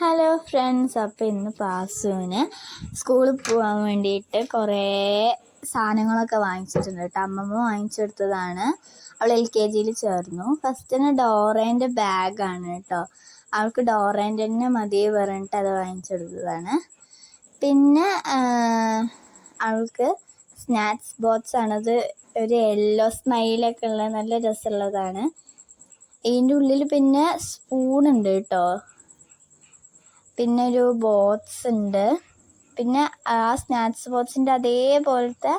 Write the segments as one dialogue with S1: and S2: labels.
S1: Hello friends, അപ്പോൾ ഇന്ന് പാസുവിന് സ്കൂളിൽ പോകാൻ വേണ്ടിയിട്ട് കുറേ സാധനങ്ങളൊക്കെ വാങ്ങിച്ചിട്ടുണ്ട് കേട്ടോ. അമ്മമ്മ വാങ്ങിച്ചെടുത്തതാണ്. അവൾ LKG ചേർന്നു. ഫസ്റ്റിന് ഡോറേൻ്റെ ബാഗാണ് കേട്ടോ. അവൾക്ക് ഡോറേൻ്റെ തന്നെ മതി പറഞ്ഞിട്ട് അത് വാങ്ങിച്ചെടുത്തതാണ്. പിന്നെ അവൾക്ക് സ്നാക്സ് ബോക്സ് ആണത്. ഒരു യെല്ലോ സ്മൈലൊക്കെ ഉള്ള നല്ല രസമുള്ളതാണ്. ഇതിൻ്റെ ഉള്ളിൽ പിന്നെ സ്പൂണുണ്ട് കേട്ടോ. പിന്നെ ഒരു ബോക്സ് ഉണ്ട്. പിന്നെ ആ സ്നാക്സ് ബോക്സിൻ്റെ അതേപോലത്തെ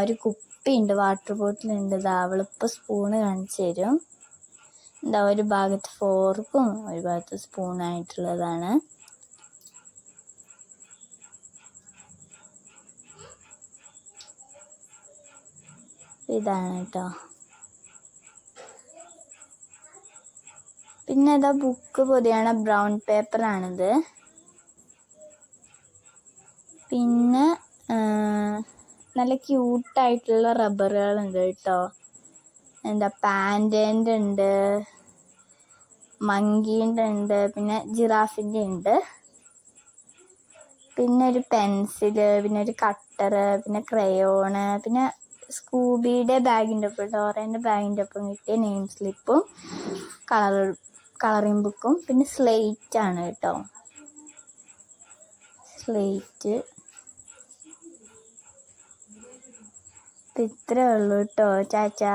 S1: ഒരു കുപ്പിയുണ്ട്, വാട്ടർ ബോട്ടിലുണ്ട്. അവളിപ്പോൾ സ്പൂണ് കാണിച്ചു തരും. ഒരു ഭാഗത്ത് ഫോർക്കും ഒരു ഭാഗത്ത് സ്പൂണായിട്ടുള്ളതാണ്. ഇതാണ് കേട്ടോ. പിന്നെ ഇതാ ബുക്ക് പൊതിയണ ബ്രൗൺ പേപ്പറാണിത്. പിന്നെ നല്ല ക്യൂട്ടായിട്ടുള്ള റബ്ബറുകളുണ്ട് കേട്ടോ. പാൻറ്റേൻ്റെ ഉണ്ട്, മങ്കീൻ്റെ ഉണ്ട്, പിന്നെ ജിറാഫിൻ്റെ ഉണ്ട്. പിന്നെ ഒരു പെൻസില്, പിന്നെ ഒരു കട്ടറ്, പിന്നെ ക്രയോണ്, പിന്നെ സ്കൂബിയുടെ ബാഗിൻ്റെ ഒപ്പം, ഡോറേൻ്റെ ബാഗിൻ്റെ ഒപ്പം കിട്ടിയ നെയിം സ്ലിപ്പും കളറിംഗ് ബുക്കും, പിന്നെ സ്ലേറ്റാണ് കേട്ടോ. സ്ലേറ്റ് ഇത്രേ ഉള്ളൂ കേട്ടോ. ചാച്ചാ.